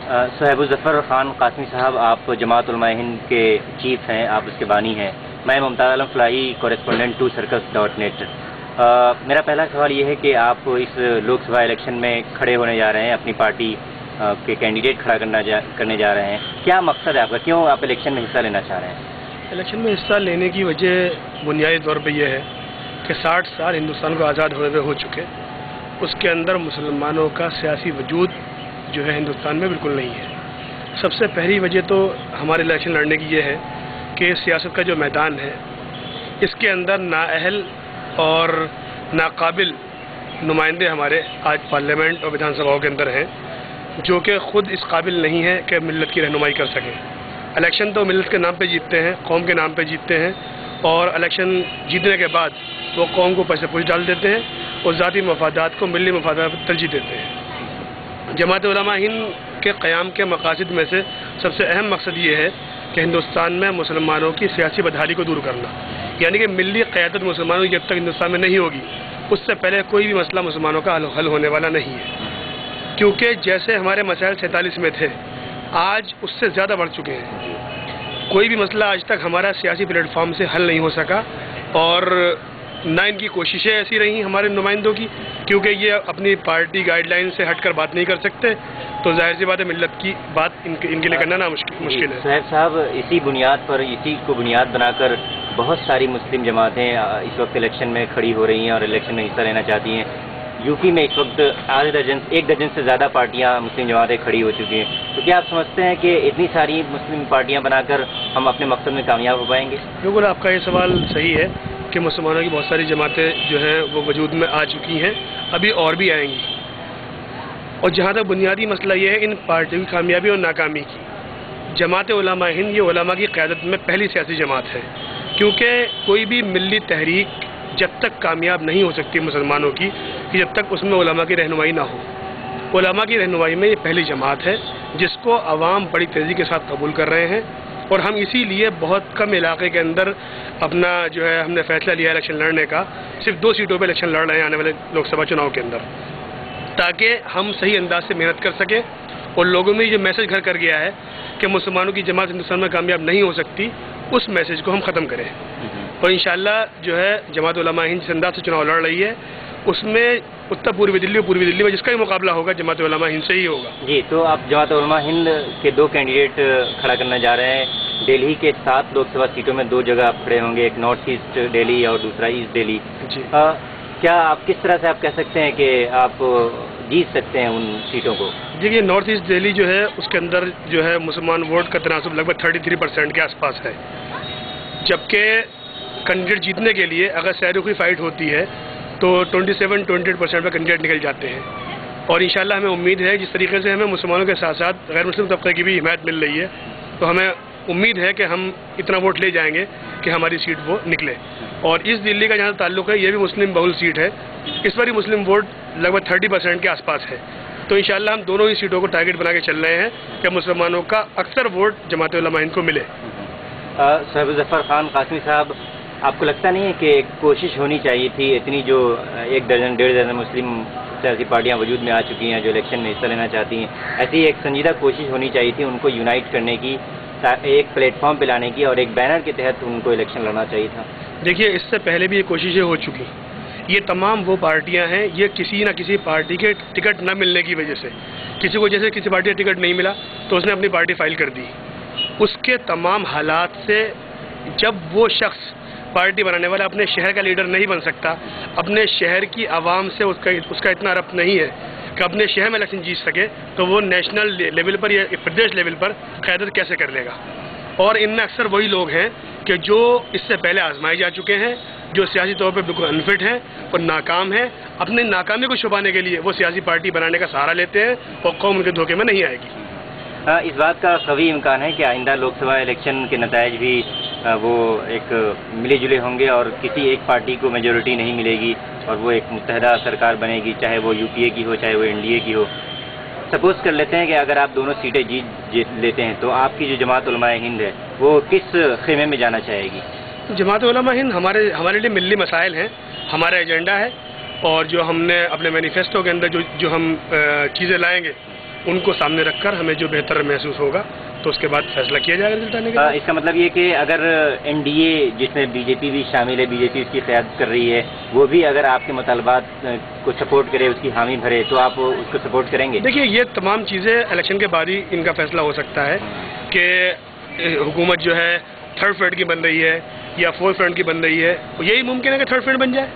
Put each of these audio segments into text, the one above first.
सोहैबुज़्ज़फ़र ख़ान क़ासमी साहब, आप जमात उलमाए हिंद के चीफ हैं, आप उसके बानी हैं। मैं मुमताज़ आलम फ़लाही, कॉरेस्पोंडेंट टू सर्कल्स.net। मेरा पहला सवाल ये है कि आप इस लोकसभा इलेक्शन में खड़े होने जा रहे हैं, अपनी पार्टी के कैंडिडेट खड़ा करने जा रहे हैं। क्या मकसद है आपका, क्यों आप इलेक्शन में हिस्सा लेना चाह रहे हैं? इलेक्शन में हिस्सा लेने की वजह बुनियादी तौर पर यह है कि 60 साल हिंदुस्तान को आज़ाद हुए हो चुके, उसके अंदर मुसलमानों का सियासी वजूद जो है हिंदुस्तान में बिल्कुल नहीं है। सबसे पहली वजह तो हमारे इलेक्शन लड़ने की ये है कि सियासत का जो मैदान है इसके अंदर नाअहल और नाकाबिल नुमाइंदे हमारे आज पार्लियामेंट और विधानसभाओं के अंदर हैं, जो कि ख़ुद इस काबिल नहीं है कि मिल्लत की रहनुमाई कर सकें। इलेक्शन तो मिल्लत के नाम पे जीतते हैं, कौम के नाम पे जीतते हैं, और इलेक्शन जीतने के बाद वो कौम को पैसे पूछ डाल देते हैं और ज़ाती मफादात को मिली मफादात पर तरजीह देते हैं। जमात उलमा हिंद के क़याम के मकासद में से सबसे अहम मकसद ये है कि हिंदुस्तान में मुसलमानों की सियासी बदहाली को दूर करना, यानी कि मिली क़यादत मुसलमानों की जब तक हिंदुस्तान में नहीं होगी उससे पहले कोई भी मसला मुसलमानों का हल होने वाला नहीं है। क्योंकि जैसे हमारे मसाइल 47 में थे, आज उससे ज़्यादा बढ़ चुके हैं। कोई भी मसला आज तक हमारा सियासी प्लेटफॉर्म से हल नहीं हो सका, और ना इनकी कोशिशें ऐसी रही हमारे नुमाइंदों की, क्योंकि ये अपनी पार्टी गाइडलाइन से हटकर बात नहीं कर सकते, तो जाहिर सी बात है मिल्लत की बात इनके लिए करना ना मुश्किल है। सोहैब साहब, इसी बुनियाद पर, इसी को बुनियाद बनाकर बहुत सारी मुस्लिम जमातें इस वक्त इलेक्शन में खड़ी हो रही हैं और इलेक्शन में हिस्सा लेना चाहती हैं। यूपी में इस वक्त एक दर्जन से ज़्यादा पार्टियां, मुस्लिम जमातें खड़ी हो चुकी हैं। तो क्या आप समझते हैं कि इतनी सारी मुस्लिम पार्टियां बनाकर हम अपने मकसद में कामयाब हो पाएंगे? बिल्कुल, आपका ये सवाल सही है कि मुसलमानों की बहुत सारी जमातें जो हैं वो वजूद में आ चुकी हैं, अभी और भी आएंगी। और जहाँ तक बुनियादी मसला ये है इन पार्टियों की कामयाबी और नाकामी की, जमात उलमा हिंद ये उलमा की क़यादत में पहली सियासी जमात है, क्योंकि कोई भी मिली तहरीक जब तक कामयाब नहीं हो सकती मुसलमानों की कि जब तक उसमें उलमा की रहनुमाई ना हो। उलमा की रहनुमाई में ये पहली जमात है जिसको अवाम बड़ी तेज़ी के साथ कबूल कर रहे हैं, और हम इसीलिए बहुत कम इलाके के अंदर अपना जो है हमने फैसला लिया इलेक्शन लड़ने का। सिर्फ 2 सीटों पर इलेक्शन लड़ रहे हैं आने वाले लोकसभा चुनाव के अंदर, ताकि हम सही अंदाज से मेहनत कर सकें और लोगों में ये मैसेज घर कर गया है कि मुसलमानों की जमात हिंदुस्तान में कामयाब नहीं हो सकती, उस मैसेज को हम ख़त्म करें। और इंशाअल्लाह जो है जमात उलमा हिंद जिस अंदाज से चुनाव लड़ रही है उसमें उत्तर पूर्वी दिल्ली और पूर्वी दिल्ली में जिसका भी मुकाबला होगा जमात उलमा हिंद से ही होगा। जी, तो आप जमात उलमा हिंद के 2 कैंडिडेट खड़ा करने जा रहे हैं। दिल्ली के 7 लोकसभा सीटों में 2 जगह आप खड़े होंगे, एक नॉर्थ ईस्ट दिल्ली और दूसरा ईस्ट दिल्ली। क्या आप किस तरह से आप कह सकते हैं कि आप जीत सकते हैं उन सीटों को? देखिए, नॉर्थ ईस्ट दिल्ली जो है उसके अंदर जो है मुसलमान वोट का तनासुब लगभग 33% के आसपास है, जबकि कैंडिडेट जीतने के लिए अगर शहरों की फाइट होती है तो 27-28% पर कैंडिडेट निकल जाते हैं। और इंशाल्लाह हमें उम्मीद है जिस तरीके से हमें मुसलमानों के साथ साथ गैर मुस्लिम तबके की भी हिमायत मिल रही है, तो हमें उम्मीद है कि हम इतना वोट ले जाएंगे कि हमारी सीट वो निकले। और इस दिल्ली का जहाँ ताल्लुक है ये भी मुस्लिम बहुल सीट है, इस पर ही मुस्लिम वोट लगभग 30% के आसपास है। तो इंशाल्लाह हम दोनों ही सीटों को टारगेट बना के चल रहे हैं कि मुसलमानों का अक्सर वोट जमात उलमा हिंद को मिले। सोहैबुज़्ज़फ़र ख़ान क़ासमी साहब, आपको लगता नहीं है कि कोशिश होनी चाहिए थी, इतनी जो 1 दर्जन 1.5 दर्जन मुस्लिम सियासी पार्टियां वजूद में आ चुकी हैं जो इलेक्शन में हिस्सा लेना चाहती हैं, ऐसी एक संजीदा कोशिश होनी चाहिए थी उनको यूनाइट करने की, एक प्लेटफॉर्म पे लाने की, और एक बैनर के तहत उनको इलेक्शन लड़ना चाहिए था? देखिए, इससे पहले भी ये कोशिशें हो चुकी। ये तमाम वो पार्टियां हैं, ये किसी न किसी पार्टी के टिकट न मिलने की वजह से, किसी को जैसे किसी पार्टी का टिकट नहीं मिला तो उसने अपनी पार्टी फाइल कर दी। उसके तमाम हालात से जब वो शख्स पार्टी बनाने वाला अपने शहर का लीडर नहीं बन सकता, अपने शहर की आवाम से उसका इतना रब्त नहीं है कि अपने शहर में इलेक्शन जीत सके, तो वो नेशनल लेवल पर या प्रदेश लेवल पर क़यादत कैसे कर लेगा? और इनमें अक्सर वही लोग हैं कि जो इससे पहले आजमाए जा चुके हैं, जो सियासी तौर पर बिल्कुल अनफिट हैं और नाकाम हैं। अपनी नाकामी को छुपाने के लिए वो सियासी पार्टी बनाने का सहारा लेते हैं और कौम उनके धोखे में नहीं आएगी। इस बात का कवी इम्कान है कि आइंदा लोकसभा इलेक्शन के नतायज भी वो एक मिले जुले होंगे और किसी एक पार्टी को मेजोरिटी नहीं मिलेगी और वो एक मुत्तहदा सरकार बनेगी, चाहे वो यूपीए की हो चाहे वो एनडीए की हो। सपोज कर लेते हैं कि अगर आप दोनों सीटें जीत लेते हैं तो आपकी जो जमात उलमाए हिंद है वो किस खेमे में जाना चाहेगी? जमात उलमा हिंद हमारे लिए मिली मसाइल हैं, हमारा एजेंडा है, और जो हमने अपने मैनिफेस्टो के अंदर जो हम चीज़ें लाएंगे उनको सामने रखकर हमें जो बेहतर महसूस होगा तो उसके बाद फैसला किया जाएगा रिजल्ट आने के बाद। इसका मतलब ये कि अगर एनडीए जिसमें बीजेपी भी शामिल है, बीजेपी इसकी क़यादत कर रही है, वो भी अगर आपके मुतालबात को सपोर्ट करे, उसकी हामी भरे, तो आप उसको सपोर्ट करेंगे? देखिए, ये तमाम चीज़ें इलेक्शन के बाद ही इनका फैसला हो सकता है कि हुकूमत जो है थर्ड फ्रंट की बन रही है या फोर्थ फ्रंट की बन रही है। यही मुमकिन है कि थर्ड फ्रंट बन जाए।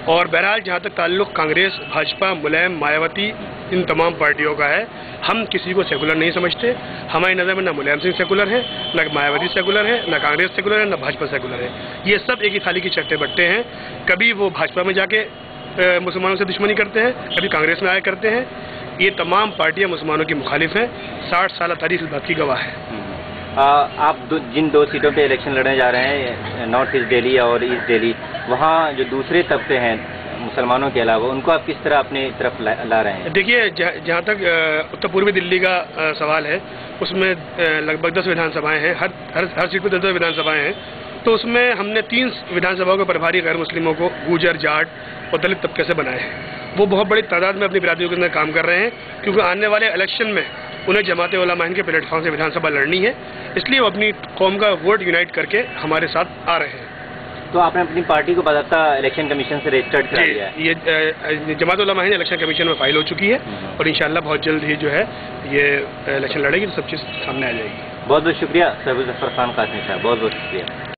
और बहरहाल जहाँ तक ताल्लुक कांग्रेस, भाजपा, मुलायम, मायावती, इन तमाम पार्टियों का है, हम किसी को सेकुलर नहीं समझते। हमारी नज़र में न मुलायम सिंह सेकुलर है, न मायावती सेकुलर है, न कांग्रेस सेकुलर है, न भाजपा सेकुलर है। ये सब एक ही थाली की चट्टे बट्टे हैं। कभी वो भाजपा में जाके मुसलमानों से दुश्मनी करते हैं, कभी कांग्रेस में आया करते हैं। ये तमाम पार्टियाँ मुसलमानों की मुखालिफ हैं। 60 साल तारीख इस बात की गवाह है। आप जिन 2 सीटों पे इलेक्शन लड़ने जा रहे हैं, नॉर्थ ईस्ट दिल्ली और ईस्ट दिल्ली, वहाँ जो दूसरे तबके हैं मुसलमानों के अलावा, उनको आप किस तरह अपनी तरफ ला रहे हैं? देखिए, जहाँ तक उत्तर पूर्वी दिल्ली का सवाल है, उसमें लगभग 10 विधानसभाएं हैं। हर सीट पर 10 विधानसभाएं हैं। तो उसमें हमने 3 विधानसभाओं के प्रभारी गैर मुस्लिमों को गुर्जर, जाट और दलित तबके से बनाए हैं। वो बहुत बड़ी तादाद में अपनी बिरादरियों के अंदर काम कर रहे हैं, क्योंकि आने वाले इलेक्शन में उन्हें जमात उलमा हिंद के प्लेटफॉर्म से विधानसभा लड़नी है। इसलिए वो अपनी कौम का वोट यूनाइट करके हमारे साथ आ रहे हैं। तो आपने अपनी पार्टी को बाकायदा इलेक्शन कमीशन से रजिस्टर्ड करा दिया है? ये जमात उलमा हिंद इलेक्शन कमीशन में फाइल हो चुकी है और इंशाल्लाह बहुत जल्द ही जो है ये इलेक्शन लड़ेगी तो सब चीज़ सामने आ जाएगी। बहुत बहुत शुक्रिया सर अब्दुल जफ़र खान कासमी साहब, बहुत बहुत शुक्रिया।